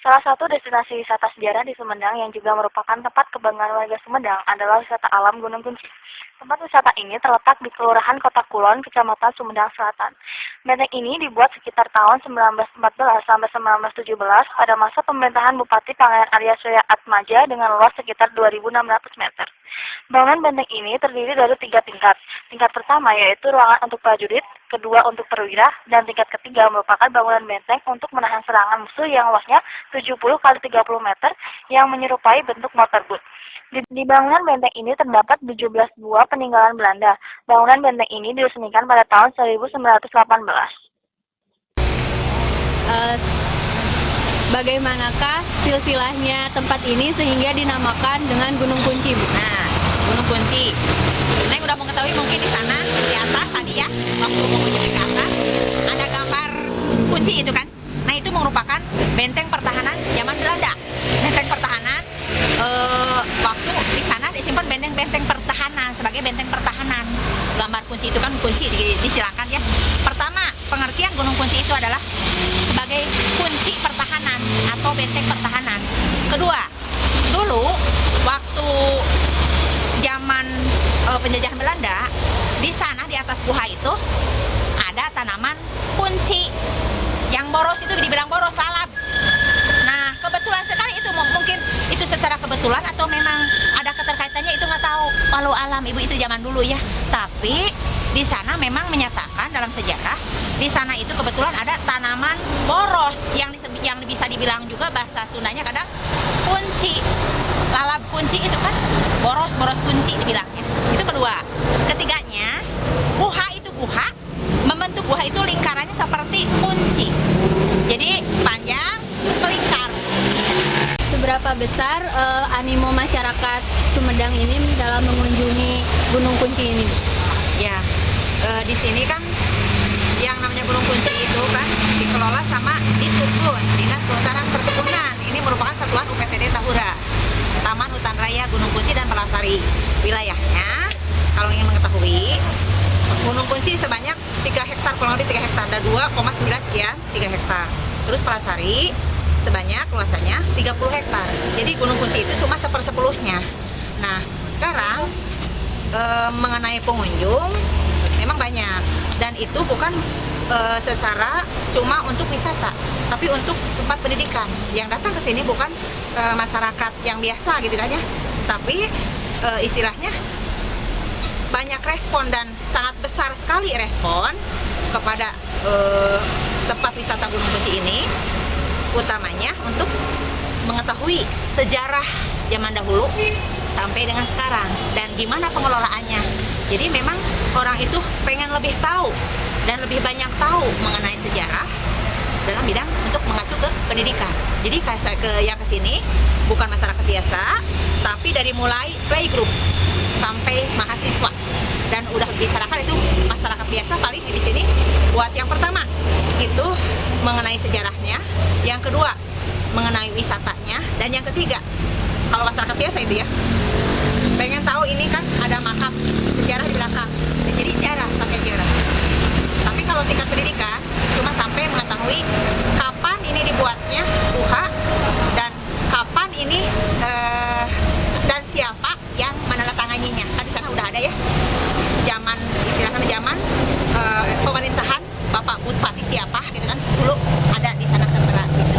Salah satu destinasi wisata sejarah di Sumedang yang juga merupakan tempat kebanggaan warga Sumedang adalah wisata alam Gunung Kunci. Tempat wisata ini terletak di Kelurahan Kota Kulon, Kecamatan Sumedang Selatan. Benteng ini dibuat sekitar tahun 1914 sampai 1917 pada masa pemerintahan Bupati Pangeran Arya Surya Atmaja dengan luas sekitar 2.600 meter. Bangunan benteng ini terdiri dari 3 tingkat. Tingkat pertama yaitu ruangan untuk prajurit, kedua untuk perwira, dan tingkat ketiga merupakan bangunan benteng untuk menahan serangan musuh yang luasnya 70 kali 30 meter yang menyerupai bentuk mortar boot. Di bangunan benteng ini terdapat 17 buah peninggalan Belanda. Bangunan benteng ini diresmikan pada tahun 1918. Bagaimanakah silsilahnya tempat ini sehingga dinamakan dengan Gunung Kunci, Bu? Nah, Gunung Kunci. Neng udah mengetahui mungkin di sana di atas tadi ya, waktu mengunjungi ke atas ada gambar kunci itu kan. Nah, itu merupakan benteng pertahanan zaman Belanda. Benteng pertahanan waktu di sana disimpan benteng-benteng pertahanan sebagai benteng pertahanan. Gambar kunci itu kan kunci disilakan ya. Pertama, pengertian Gunung Kunci itu adalah sebagai kunci pertahanan atau benteng pertahanan. Kedua, dulu waktu zaman penjajahan Belanda, di sana di atas guha itu ada tanaman kunci. Yang boros itu dibilang boros lalap. Nah, kebetulan sekali itu mungkin itu secara kebetulan atau memang ada keterkaitannya itu nggak tahu. Walau alam ibu itu zaman dulu ya. Tapi di sana memang menyatakan dalam sejarah di sana itu kebetulan ada tanaman boros yang bisa dibilang juga bahasa Sundanya kadang kunci. Lalap kunci itu kan boros kunci dibilangnya. Itu kedua. Ketiganya, guha itu guha. Membentuk guha itu lingkarannya seperti kunci. Jadi panjang terus melingkar. Seberapa besar animo masyarakat Sumedang ini dalam mengunjungi Gunung Kunci ini? Ya, di sini kan yang namanya Gunung Kunci itu kan dikelola sama Ditutun, Dinas Kehutanan Perkebunan. Ini merupakan satuan UPTD Tahura, Taman Hutan Raya Gunung Kunci dan Pelasari. Wilayahnya, kalau ingin mengetahui, Gunung Kunci sebanyak 3 hektar, kurang lebih 3 hektar, ada 2,9 sekian, 3 hektar. Terus Pelasari sebanyak luasannya 30 hektar. Jadi Gunung Kunci itu cuma 1/10-nya. Nah, sekarang mengenai pengunjung memang banyak dan itu bukan secara cuma untuk wisata, tapi untuk tempat pendidikan. Yang datang ke sini bukan masyarakat yang biasa gitu kan ya, tapi istilahnya banyak respon dan sangat besar sekali respon kepada tempat wisata Gunung Kunci ini, utamanya untuk mengetahui sejarah zaman dahulu sampai dengan sekarang dan gimana pengelolaannya. Jadi memang orang itu pengen lebih tahu dan lebih banyak tahu mengenai sejarah dalam bidang untuk mengacu ke pendidikan. Jadi yang kesini bukan masyarakat biasa, tapi dari mulai playgroup sampai mahasiswa dan udah bicarakan itu masyarakat biasa paling di sini buat yang pertama itu mengenai sejarahnya, yang kedua mengenai wisatanya, dan yang ketiga kalau masyarakat biasa itu ya pengen tahu ini kan ada makam sejarah di belakang, jadi sejarah pakai sejarah. Tapi kalau tingkat pendidikan cuma sampai mengetahui kapan ini dibuatnya guha dan kapan ini dan siapa yang menandatanganinya. Kan di sana udah ada ya. Zaman pemerintahan Bapak Bupati siapa gitu kan dulu ada di sana tertera gitu.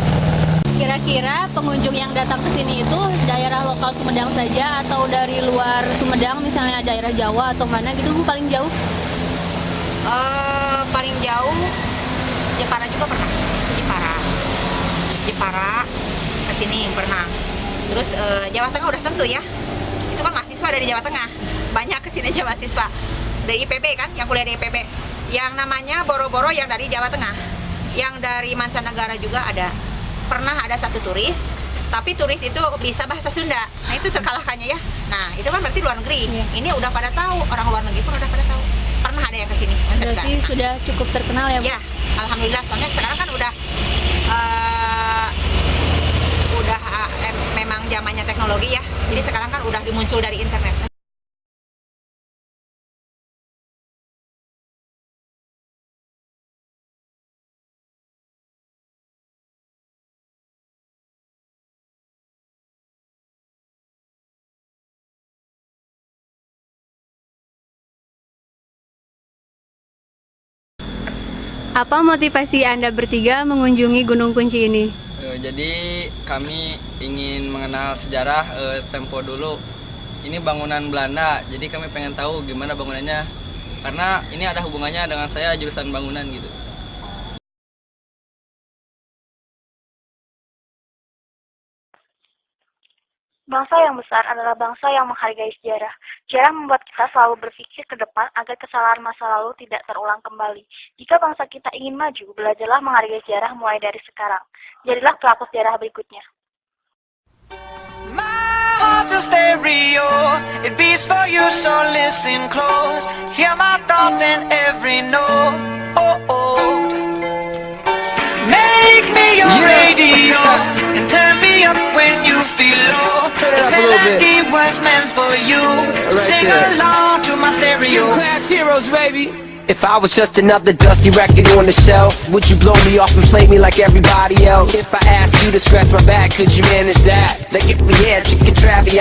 Kira-kira pengunjung yang datang ke sini itu daerah lokal Sumedang saja atau dari luar Sumedang, misalnya daerah Jawa atau mana gitu, Bu, paling jauh? Paling jauh Jepara juga pernah. Jepara ke sini pernah. Terus Jawa Tengah udah tentu ya. Itu kan mahasiswa dari Jawa Tengah. Banyak ke sini aja mahasiswa. Dari IPB kan, yang kuliah di IPB. Yang namanya boro-boro yang dari Jawa Tengah. Yang dari mancanegara juga ada. Pernah ada satu turis, tapi turis itu bisa bahasa Sunda. Nah, itu terkalahkannya ya. Nah, itu kan berarti luar negeri. Iya. Ini udah pada tahu, orang luar negeri pun udah pada tahu. Pernah ada yang ke sini. Berarti sudah cukup terkenal ya, Bu? Ya, alhamdulillah. Soalnya sekarang kan udah memang zamannya teknologi ya. Jadi sekarang kan udah dimuncul dari internet. Apa motivasi Anda bertiga mengunjungi Gunung Kunci ini? Jadi kami ingin mengenal sejarah tempo dulu. Ini bangunan Belanda, jadi kami pengen tahu gimana bangunannya. Karena ini ada hubungannya dengan saya jurusan bangunan gitu. Bangsa yang besar adalah bangsa yang menghargai sejarah. Sejarah membuat kita selalu berpikir ke depan agar kesalahan masa lalu tidak terulang kembali. Jika bangsa kita ingin maju, belajarlah menghargai sejarah mulai dari sekarang. Jadilah pelaku sejarah berikutnya. Heart's a stereo, it beats for you, so listen close. Hear my thoughts in every note. Make me your radio and turn me up when you feel low. This melody was meant for you, so sing along to my stereo. Class heroes, baby. If I was just another dusty record on the shelf, would you blow me off and play me like everybody else? If I asked you to scratch my back, could you manage that? Like if we had chicken travi